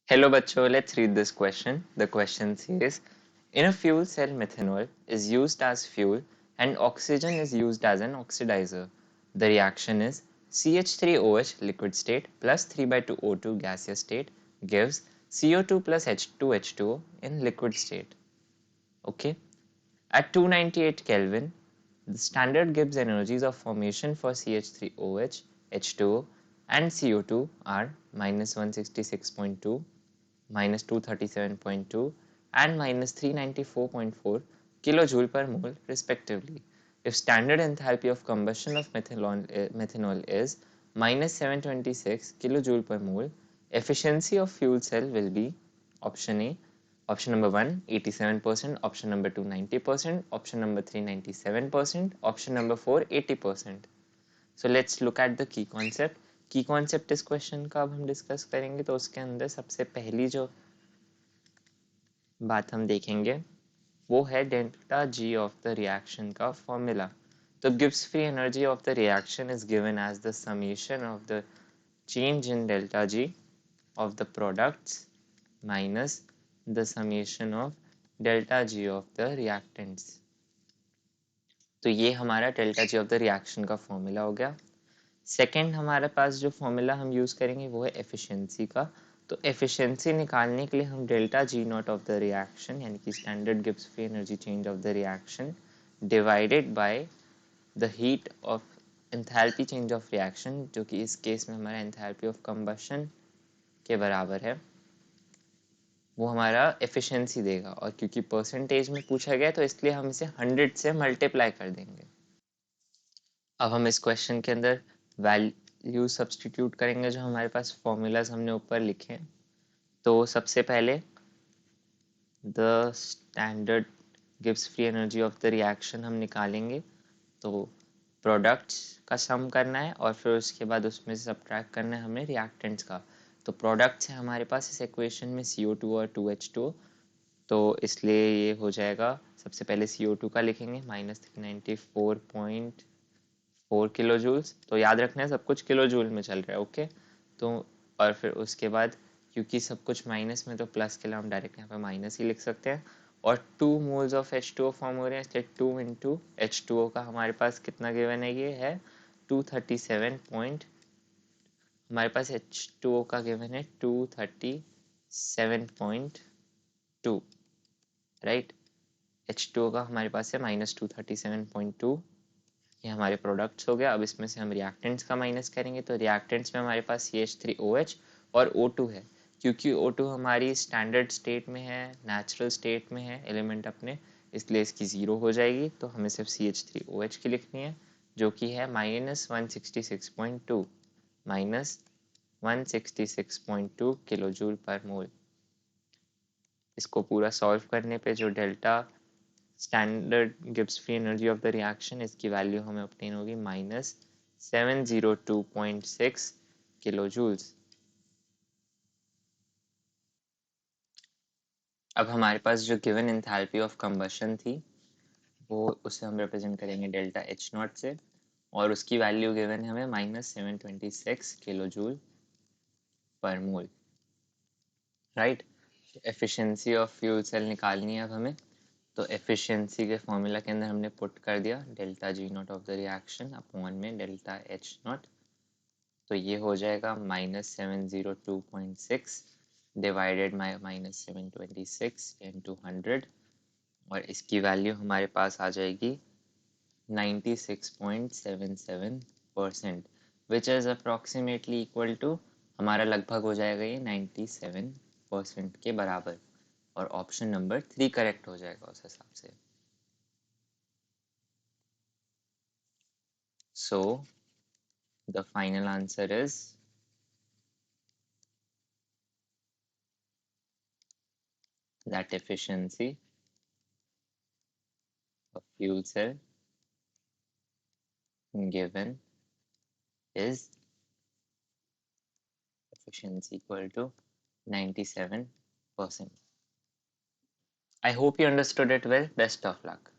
Hello bachcho, let's read this question. The question says, in a fuel cell methanol is used as fuel and oxygen is used as an oxidizer. The reaction is CH3OH liquid state plus 3 by 2 O2 gaseous state gives CO2 plus H2H2O in liquid state. Okay. At 298 Kelvin, the standard Gibbs energies of formation for CH3OH, H2O and CO2 are minus 166.2, minus 237.2 and minus 394.4 kilojoule per mole respectively. If standard enthalpy of combustion of methanol is minus 726 kilojoule per mole, efficiency of fuel cell will be option A, option number 1 87%, option number 2 90%, option number 3 97%, option number 4 80%. So let's look at the key concept. की concept इस question का अब हम discuss करेंगे तो उसके अंदर सबसे पहली जो बात हम देखेंगे वो है delta G of the reaction का फॉर्मूला. तो Gibbs free energy of the reaction is given as the summation of the change in delta G of the products minus the summation of delta G of the reactants. तो ये हमारा delta G of the reaction का formula हो गया. Second हमारे पास जो formula हम use करेंगे वो है एफिशिएंसी का. तो एफिशिएंसी निकालने के लिए हम delta G not of the reaction यानी कि standard Gibbs free energy change of the reaction divided by the heat of enthalpy change of reaction, जो कि इस केस में हमारा एंथैल्पी ऑफ कंबशन के बराबर है, वो हमारा एफिशिएंसी देगा. और क्योंकि परसेंटेज में पूछा गया तो इसलिए हम इसे 100 से मल्टीप्लाई कर देंगे. अब हम इस क्वेश्चन के अंदर वैल्यू सब्सटीट्यूट करेंगे जो हमारे पास फॉर्मूलाज हमने ऊपर लिखे हैं. तो सबसे पहले the standard gives free energy of the reaction हम निकालेंगे. तो प्रोडक्ट्स का सम करना है और फिर उसके बाद उसमें से सब्ट्रैक्ट करना है हमें रिएक्टेंट्स का. तो प्रोडक्ट्स है हमारे पास इस इक्वेशन में CO2 और 2H2. तो इसलिए ये हो जाएगा, सबसे पहले CO2 का लिखेंगे माइनस 394.4 किलो जूल्स. तो याद रखना है सब कुछ किलो जूल में चल रहा है. ओके. तो और फिर उसके बाद क्योंकि सब कुछ माइनस में तो प्लस के लिए हम डायरेक्ट यहाँ पे माइनस ही लिख सकते हैं. और 2 मोल्स ऑफ H2O फॉर्म हो रहे हैं इसलिए 2 इंटू H2O का हमारे पास कितना गिवन है, ये है 237 पॉइंट, हमारे पास H2O का गिवन है 237.2, राइट. H2O का हमारे पास है माइनस 237.2. ये हमारे प्रोडक्ट्स हो गया. अब इसमें से हम रिएक्टेंट्स का माइनस करेंगे तो रिएक्टेंट्स में हमारे पास CH3OH और O2 है. क्योंकि O2 हमारी स्टैंडर्ड स्टेट में है, नेचुरल स्टेट में है एलिमेंट अपने, इसलिए इसकी ज़ीरो हो जाएगी. तो हमें सिर्फ CH3OH की लिखनी है जो कि है minus 166.2, minus 166.2 kilo joule per मोल. इसको पूरा सॉल्व करने पे जो delta standard Gibbs free energy of the reaction, इसकी वैल्यू हमें ऑब्टेन होगी माइनस 702.6 किलो जूल्स. अब हमारे पास जो गिवन एंथैल्पी ऑफ कंबशन थी वो उसे हम रिप्रेजेंट करेंगे डेल्टा एच नॉट से, और उसकी वैल्यू गिवन है हमें minus 726 kilo joule per mole, right. Efficiency of fuel cell निकालनी है अब हमें. तो एफिशिएंसी के फॉर्मूला के अंदर हमने पुट कर दिया delta G not of the reaction upon में डेल्टा एच नॉट. तो ये हो जाएगा minus 702.6 divided by minus 726 into 100, और इसकी वैल्यू हमारे पास आ जाएगी 96.77%, which is approximately equal to, हमारा लगभग हो जाएगा ये 97% के बराबर. और ऑप्शन नंबर 3 करेक्ट हो जाएगा उस हिसाब से. So the final answer is that efficiency of fuel cell given is efficiency equal to 97%. I hope you understood it well. Best of luck.